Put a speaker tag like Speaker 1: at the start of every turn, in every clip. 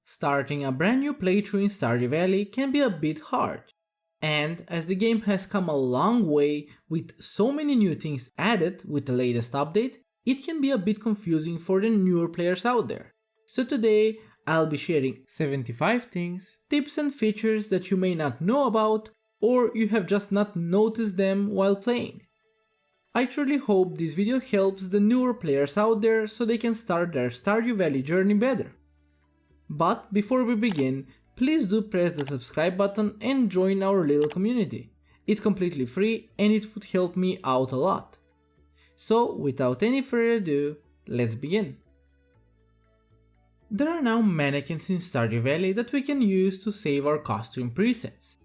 Speaker 1: Starting a brand new playthrough in Stardew Valley can be a bit hard, and as the game has come a long way with so many new things added with the latest update, it can be a bit confusing for the newer players out there. So today, I'll be sharing 75 things, tips and features that you may not know about or you have just not noticed them while playing. I truly hope this video helps the newer players out there so they can start their Stardew Valley journey better. But before we begin, please do press the subscribe button and join our little community. It's completely free and it would help me out a lot. So without any further ado, let's begin. There are now mannequins in Stardew Valley that we can use to save our costume presets.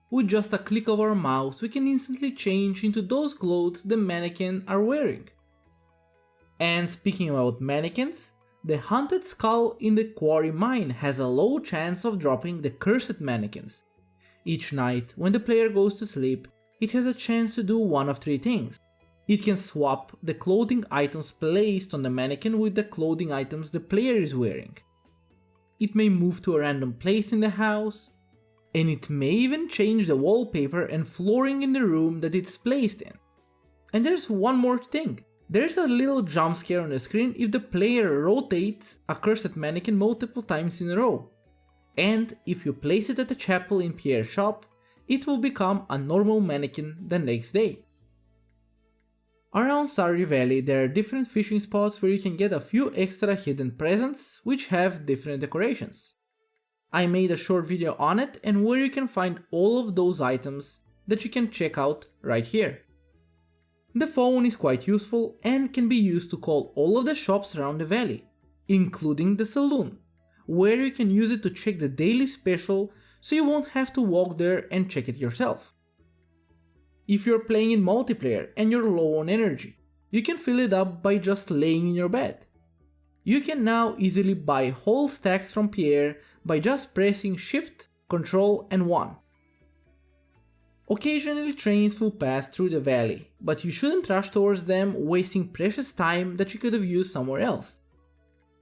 Speaker 1: With just a click of our mouse we can instantly change into those clothes the mannequin are wearing. And speaking about mannequins, the haunted skull in the quarry mine has a low chance of dropping the cursed mannequins. Each night, when the player goes to sleep, it has a chance to do one of three things. It can swap the clothing items placed on the mannequin with the clothing items the player is wearing. It may move to a random place in the house, and it may even change the wallpaper and flooring in the room that it's placed in. And there's one more thing. There's a little jump scare on the screen if the player rotates a cursed mannequin multiple times in a row. And if you place it at the chapel in Pierre's shop, it will become a normal mannequin the next day. Around Stardew Valley there are different fishing spots where you can get a few extra hidden presents which have different decorations. I made a short video on it and where you can find all of those items that you can check out right here. The phone is quite useful and can be used to call all of the shops around the valley, including the saloon, where you can use it to check the daily special so you won't have to walk there and check it yourself. If you're playing in multiplayer and you're low on energy, you can fill it up by just laying in your bed. You can now easily buy whole stacks from Pierre by just pressing Shift, Ctrl and 1. Occasionally trains will pass through the valley, but you shouldn't rush towards them, wasting precious time that you could have used somewhere else.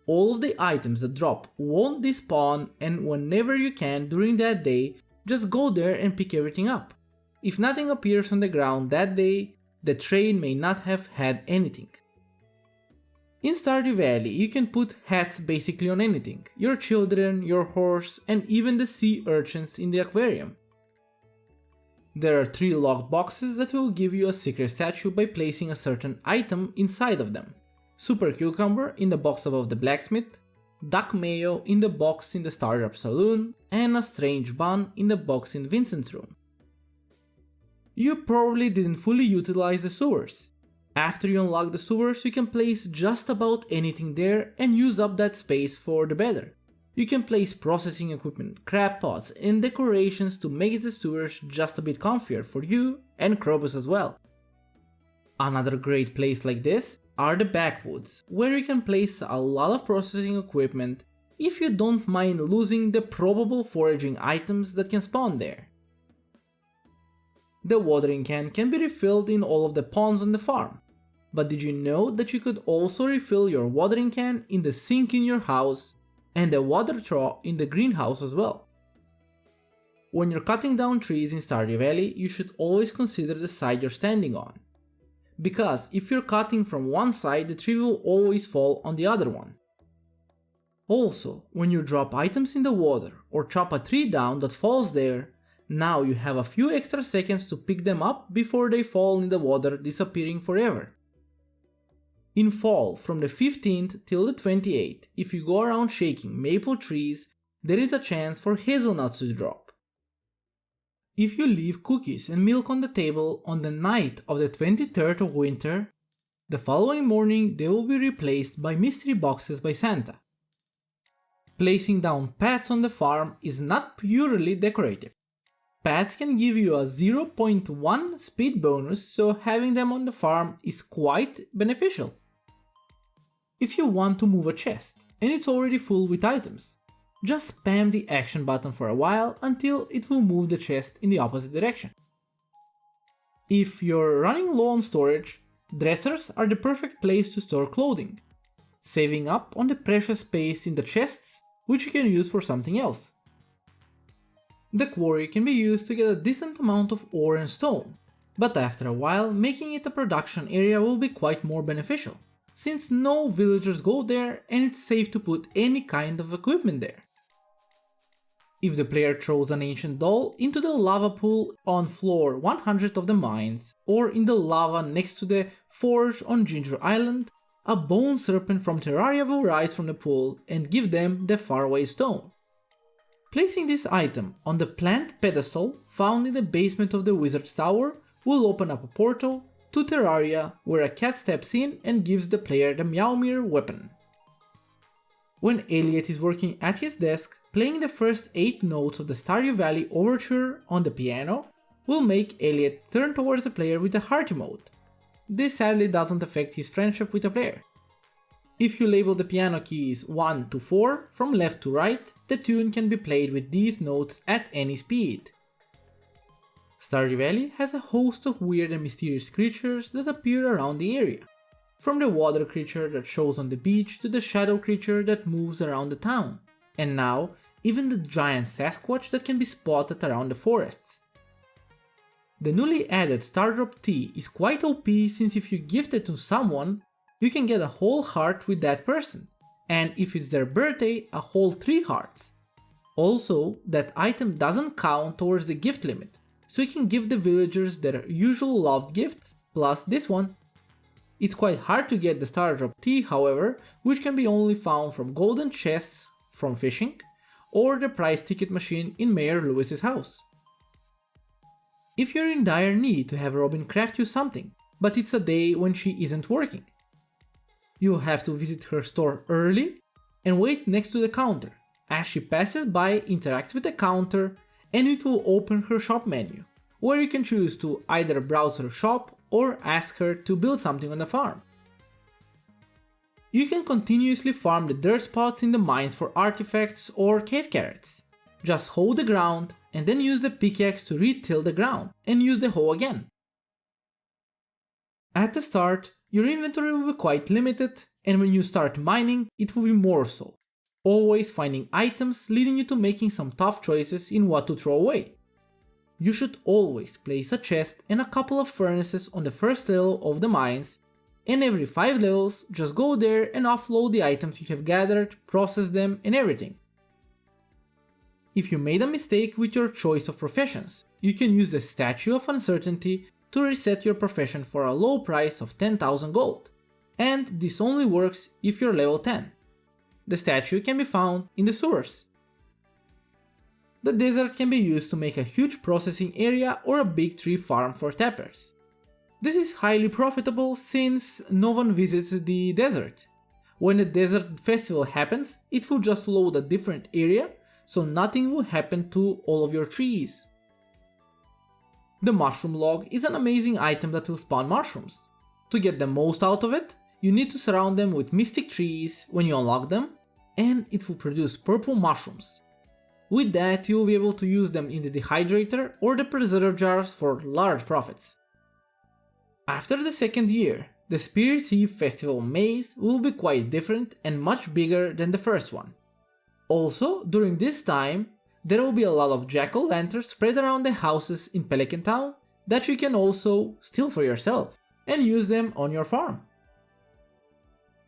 Speaker 1: All of the items that drop won't despawn, and whenever you can during that day, just go there and pick everything up. If nothing appears on the ground that day, the train may not have had anything. In Stardew Valley you can put hats basically on anything, your children, your horse and even the sea urchins in the aquarium. There are 3 locked boxes that will give you a secret statue by placing a certain item inside of them. Super Cucumber in the box above the blacksmith, Duck Mayo in the box in the startup saloon, and a Strange Bun in the box in Vincent's room. You probably didn't fully utilize the sewers. After you unlock the sewers you can place just about anything there and use up that space for the better. You can place processing equipment, crab pots and decorations to make the sewers just a bit comfier for you and Krobus as well. Another great place like this are the backwoods, where you can place a lot of processing equipment if you don't mind losing the probable foraging items that can spawn there. The watering can be refilled in all of the ponds on the farm, but did you know that you could also refill your watering can in the sink in your house and the water trough in the greenhouse as well? When you're cutting down trees in Stardew Valley, you should always consider the side you're standing on. Because if you're cutting from one side, the tree will always fall on the other one. Also, when you drop items in the water or chop a tree down that falls there, now you have a few extra seconds to pick them up before they fall in the water, disappearing forever. In fall, from the 15th till the 28th, if you go around shaking maple trees, there is a chance for hazelnuts to drop. If you leave cookies and milk on the table on the night of the 23rd of winter, the following morning they will be replaced by mystery boxes by Santa. Placing down pets on the farm is not purely decorative. Pets can give you a 0.1 speed bonus, so having them on the farm is quite beneficial. If you want to move a chest and it's already full with items, just spam the action button for a while until it will move the chest in the opposite direction. If you're running low on storage, dressers are the perfect place to store clothing, saving up on the precious space in the chests which you can use for something else. The quarry can be used to get a decent amount of ore and stone, but after a while making it a production area will be quite more beneficial, since no villagers go there and it's safe to put any kind of equipment there. If the player throws an ancient doll into the lava pool on floor 100 of the mines, or in the lava next to the forge on Ginger Island, a bone serpent from Terraria will rise from the pool and give them the faraway stone. Placing this item on the plant pedestal found in the basement of the Wizard's Tower will open up a portal to Terraria where a cat steps in and gives the player the Meowmere weapon. When Elliot is working at his desk, playing the first 8 notes of the Stardew Valley overture on the piano will make Elliot turn towards the player with a heart emote. This sadly doesn't affect his friendship with the player. If you label the piano keys 1 to 4 from left to right, the tune can be played with these notes at any speed. Stardew Valley has a host of weird and mysterious creatures that appear around the area, from the water creature that shows on the beach to the shadow creature that moves around the town, and now even the giant Sasquatch that can be spotted around the forests. The newly added Stardrop Tea is quite OP since if you gift it to someone, you can get a whole heart with that person, and if it's their birthday, a whole 3 hearts. Also, that item doesn't count towards the gift limit, so you can give the villagers their usual loved gifts, plus this one. It's quite hard to get the Stardrop Tea, however, which can be only found from golden chests from fishing, or the prize ticket machine in Mayor Lewis's house. If you're in dire need to have Robin craft you something, but it's a day when she isn't working, you'll have to visit her store early and wait next to the counter. As she passes by, interact with the counter and it will open her shop menu, where you can choose to either browse her shop or ask her to build something on the farm. You can continuously farm the dirt spots in the mines for artifacts or cave carrots. Just hoe the ground and then use the pickaxe to re-till the ground and use the hoe again. At the start, your inventory will be quite limited, and when you start mining, it will be more so, always finding items leading you to making some tough choices in what to throw away. You should always place a chest and a couple of furnaces on the first level of the mines, and every 5 levels just go there and offload the items you have gathered, process them and everything. If you made a mistake with your choice of professions, you can use the Statue of Uncertainty to reset your profession for a low price of 10,000 gold, and this only works if you're level 10. The statue can be found in the sewers. The desert can be used to make a huge processing area or a big tree farm for tappers. This is highly profitable since no one visits the desert. When the desert festival happens, it will just load a different area, so nothing will happen to all of your trees. The mushroom log is an amazing item that will spawn mushrooms. To get the most out of it, you need to surround them with mystic trees when you unlock them, and it will produce purple mushrooms. With that, you will be able to use them in the Dehydrator or the preserve jars for large profits. After the second year, the Spirit's Eve Festival maze will be quite different and much bigger than the first one. Also, during this time, there will be a lot of jack-o'-lanterns spread around the houses in Pelican Town that you can also steal for yourself and use them on your farm.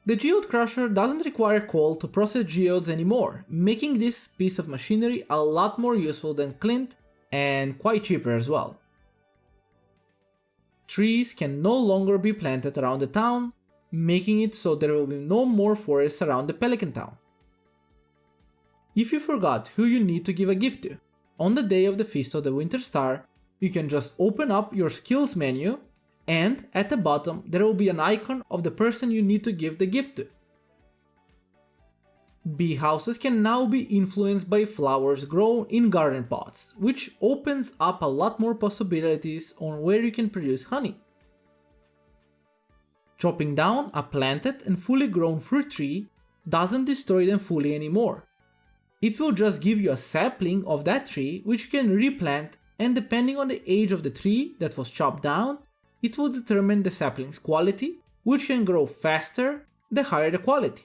Speaker 1: The Geode Crusher doesn't require coal to process geodes anymore, making this piece of machinery a lot more useful than Clint and quite cheaper as well. Trees can no longer be planted around the town, making it so there will be no more forests around the Pelican Town. If you forgot who you need to give a gift to, on the day of the Feast of the Winter Star, you can just open up your skills menu, and at the bottom there will be an icon of the person you need to give the gift to. Bee houses can now be influenced by flowers grown in garden pots, which opens up a lot more possibilities on where you can produce honey. Chopping down a planted and fully grown fruit tree doesn't destroy them fully anymore. It will just give you a sapling of that tree which you can replant, and depending on the age of the tree that was chopped down, it will determine the sapling's quality, which can grow faster the higher the quality.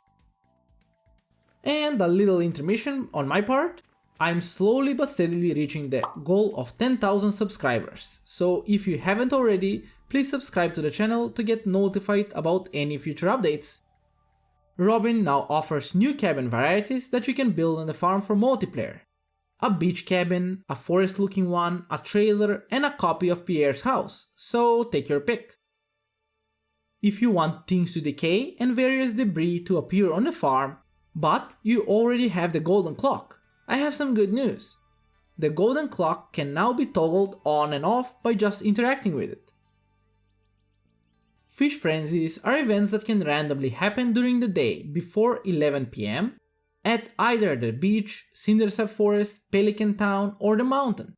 Speaker 1: And a little intermission on my part, I'm slowly but steadily reaching the goal of 10,000 subscribers, so if you haven't already, please subscribe to the channel to get notified about any future updates. Robin now offers new cabin varieties that you can build on the farm for multiplayer. A beach cabin, a forest looking one, a trailer, and a copy of Pierre's house, so take your pick. If you want things to decay and various debris to appear on the farm, but you already have the golden clock, I have some good news. The golden clock can now be toggled on and off by just interacting with it. Fish frenzies are events that can randomly happen during the day before 11 PM at either the beach, Cindersap Forest, Pelican Town, or the mountain.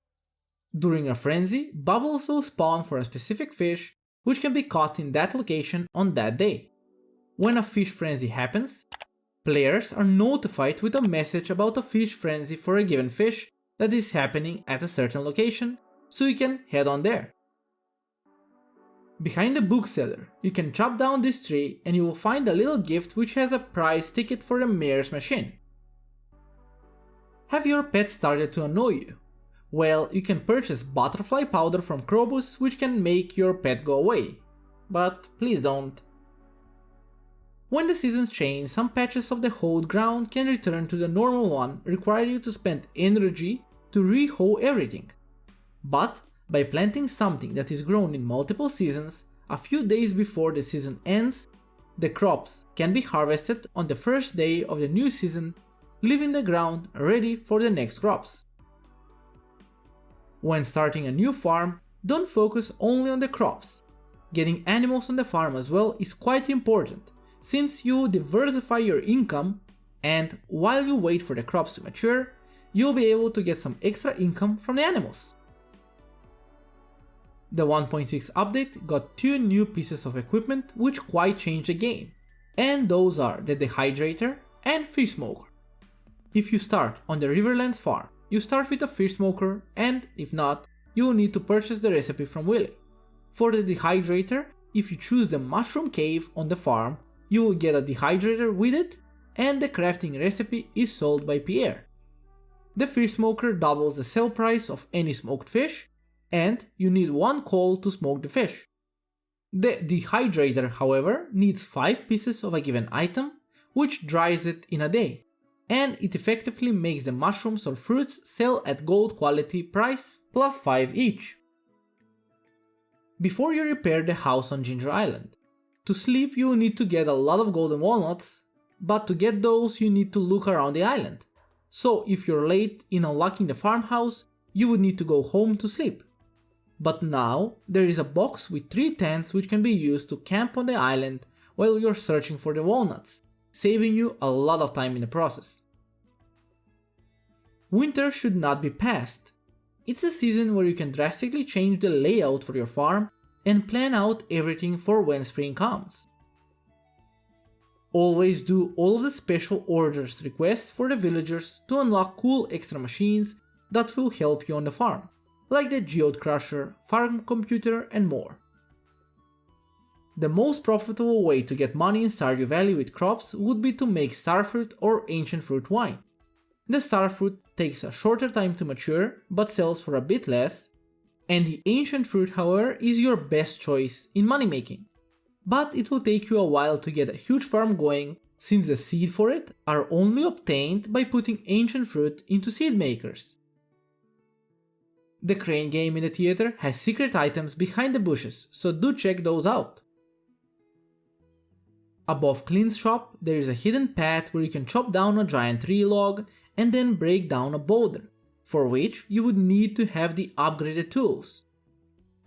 Speaker 1: During a frenzy, bubbles will spawn for a specific fish, which can be caught in that location on that day. When a fish frenzy happens, players are notified with a message about a fish frenzy for a given fish that is happening at a certain location, so you can head on there. Behind the bookseller, you can chop down this tree and you will find a little gift which has a prize ticket for the mayor's machine. Have your pet started to annoy you? Well, you can purchase butterfly powder from Krobus which can make your pet go away. But please don't. When the seasons change, some patches of the hoed ground can return to the normal one, requiring you to spend energy to re-hoe everything. But by planting something that is grown in multiple seasons, a few days before the season ends, the crops can be harvested on the first day of the new season, leaving the ground ready for the next crops. When starting a new farm, don't focus only on the crops. Getting animals on the farm as well is quite important, since you diversify your income, and while you wait for the crops to mature, you'll be able to get some extra income from the animals. The 1.6 update got 2 new pieces of equipment which quite changed the game, and those are the Dehydrator and Fish Smoker. If you start on the Riverlands farm, you start with a fish smoker, and if not, you will need to purchase the recipe from Willy. For the Dehydrator, if you choose the Mushroom Cave on the farm, you will get a Dehydrator with it, and the crafting recipe is sold by Pierre. The Fish Smoker doubles the sell price of any smoked fish, and you need 1 coal to smoke the fish. The Dehydrator, however, needs 5 pieces of a given item, which dries it in a day, and it effectively makes the mushrooms or fruits sell at gold quality price plus 5 each. Before you repair the house on Ginger Island, to sleep you will need to get a lot of golden walnuts, but to get those you need to look around the island. So if you're late in unlocking the farmhouse, you would need to go home to sleep. But now, there is a box with 3 tents which can be used to camp on the island while you're searching for the walnuts, saving you a lot of time in the process. Winter should not be passed. It's a season where you can drastically change the layout for your farm and plan out everything for when spring comes. Always do all of the special orders requests for the villagers to unlock cool extra machines that will help you on the farm, like the Geode Crusher, Farm Computer, and more. The most profitable way to get money in Stardew Valley with crops would be to make starfruit or ancient fruit wine. The starfruit takes a shorter time to mature, but sells for a bit less, and the ancient fruit, however, is your best choice in money making. But it will take you a while to get a huge farm going, since the seed for it are only obtained by putting ancient fruit into seed makers. The crane game in the theater has secret items behind the bushes, so do check those out. Above Clint's shop, there is a hidden path where you can chop down a giant tree log and then break down a boulder, for which you would need to have the upgraded tools.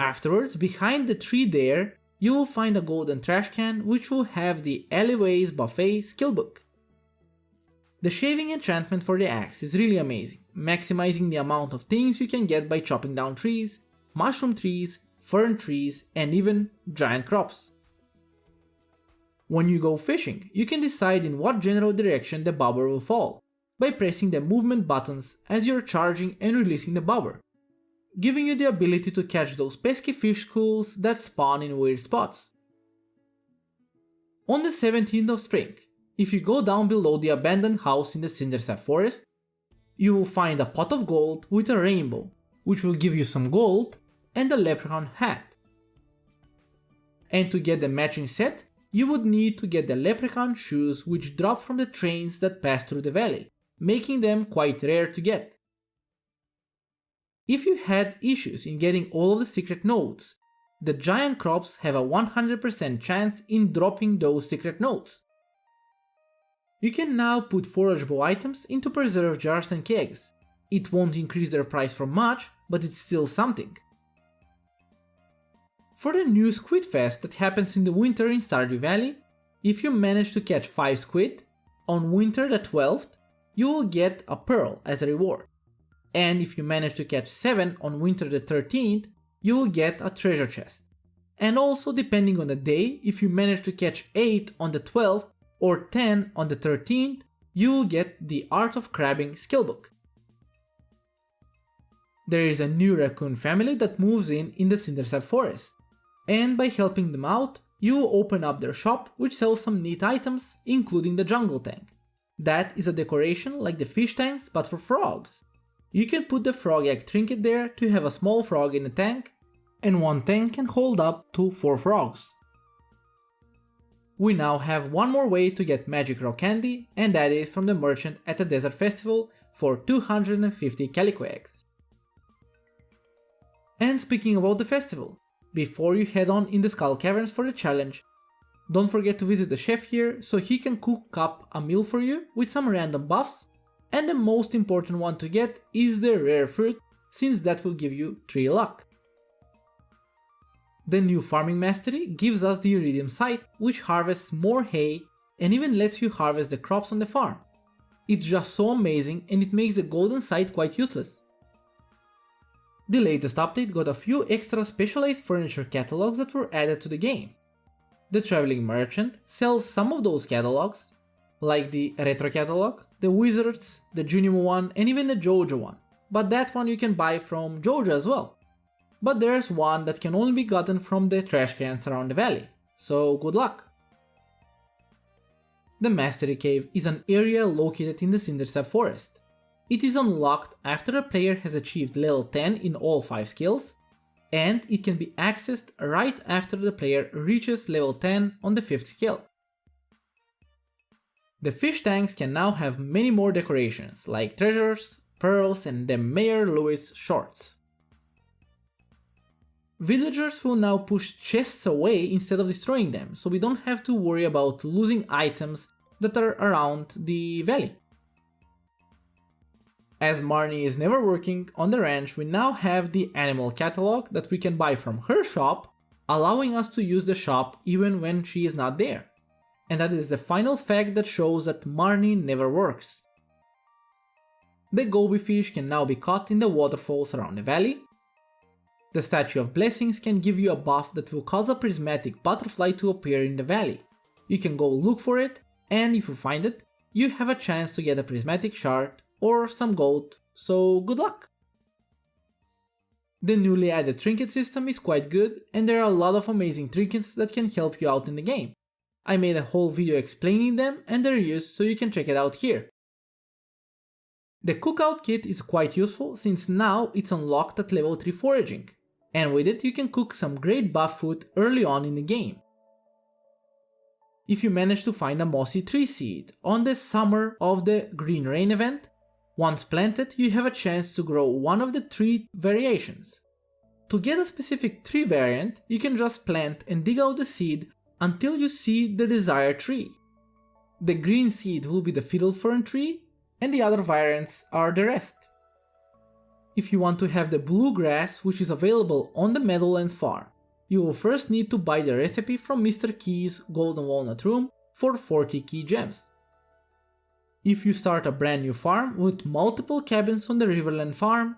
Speaker 1: Afterwards, behind the tree there, you will find a golden trash can which will have the Alleyways Buffet skill book. The shaving enchantment for the axe is really amazing, maximizing the amount of things you can get by chopping down trees, mushroom trees, fern trees, and even giant crops. When you go fishing, you can decide in what general direction the bobber will fall, by pressing the movement buttons as you're charging and releasing the bobber, giving you the ability to catch those pesky fish schools that spawn in weird spots. On the 17th of spring, if you go down below the abandoned house in the Cindersap forest, you will find a pot of gold with a rainbow, which will give you some gold and a leprechaun hat. And to get the matching set, you would need to get the leprechaun shoes which drop from the trains that pass through the valley, making them quite rare to get. If you had issues in getting all of the secret nodes, the giant crops have a 100% chance in dropping those secret nodes. You can now put forageable items into preserve jars and kegs. It won't increase their price from much, but it's still something. For the new Squid Fest that happens in the winter in Stardew Valley, if you manage to catch 5 squid, on winter the 12th, you will get a pearl as a reward. And if you manage to catch 7 on winter the 13th, you will get a treasure chest. And also, depending on the day, if you manage to catch 8 on the 12th or 10 on the 13th, you will get the Art of Crabbing skill book. There is a new raccoon family that moves in the Cindersap forest, and by helping them out, you will open up their shop which sells some neat items, including the jungle tank. That is a decoration like the fish tanks but for frogs. You can put the frog egg trinket there to have a small frog in a tank, and one tank can hold up to 4 frogs. We now have one more way to get magic rock candy, and that is from the merchant at the desert festival for 250 calico eggs. And speaking about the festival, before you head on in the Skull Caverns for the challenge, don't forget to visit the chef here so he can cook up a meal for you with some random buffs, and the most important one to get is the rare fruit, since that will give you 3 luck. The new farming mastery gives us the iridium scythe, which harvests more hay and even lets you harvest the crops on the farm. It's just so amazing, and it makes the golden scythe quite useless. The latest update got a few extra specialized furniture catalogs that were added to the game. The traveling merchant sells some of those catalogs, like the retro catalog, the wizards, the Junimo one, and even the Jojo one, but that one you can buy from Jojo as well. But there's one that can only be gotten from the trash cans around the valley, so good luck. The Mastery Cave is an area located in the Cindersap forest. It is unlocked after a player has achieved level 10 in all 5 skills, and it can be accessed right after the player reaches level 10 on the 5th skill. The fish tanks can now have many more decorations, like treasures, pearls, and the Mayor Lewis shorts. Villagers will now push chests away instead of destroying them, so we don't have to worry about losing items that are around the valley. As Marnie is never working on the ranch, we now have the animal catalog that we can buy from her shop, allowing us to use the shop even when she is not there. And that is the final fact that shows that Marnie never works. The goby fish can now be caught in the waterfalls around the valley. The Statue of Blessings can give you a buff that will cause a prismatic butterfly to appear in the valley. You can go look for it, and if you find it, you have a chance to get a prismatic shard or some gold, so good luck! The newly added trinket system is quite good, and there are a lot of amazing trinkets that can help you out in the game. I made a whole video explaining them and their use, so you can check it out here. The cookout kit is quite useful since now it's unlocked at level 3 foraging, and with it you can cook some great buff food early on in the game. If you manage to find a mossy tree seed on the Summer of the Green Rain event, once planted you have a chance to grow one of the 3 variations. To get a specific tree variant, you can just plant and dig out the seed until you see the desired tree. The green seed will be the fiddle fern tree, and the other variants are the rest. If you want to have the bluegrass, which is available on the Meadowlands farm, you will first need to buy the recipe from Mr. Key's Golden Walnut Room for 40 key gems. If you start a brand new farm with multiple cabins on the Riverland farm,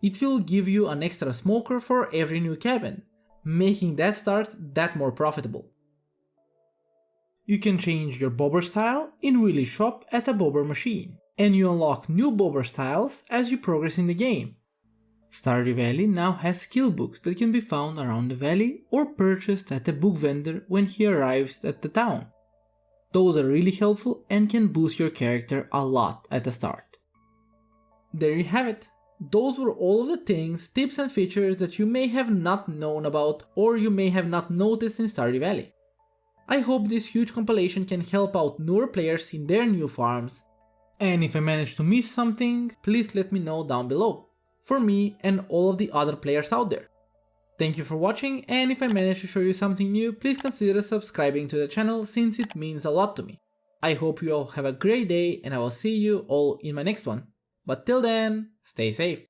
Speaker 1: it will give you an extra smoker for every new cabin, making that start that more profitable. You can change your bobber style in Willie's shop at a bobber machine, and you unlock new bobber styles as you progress in the game. Stardew Valley now has skill books that can be found around the valley or purchased at the book vendor when he arrives at the town. Those are really helpful and can boost your character a lot at the start. There you have it. Those were all of the things, tips and features that you may have not known about or you may have not noticed in Stardew Valley. I hope this huge compilation can help out newer players in their new farms, and if I managed to miss something, please let me know down below, for me and all of the other players out there. Thank you for watching, and if I managed to show you something new, please consider subscribing to the channel since it means a lot to me. I hope you all have a great day and I will see you all in my next one. But till then, stay safe.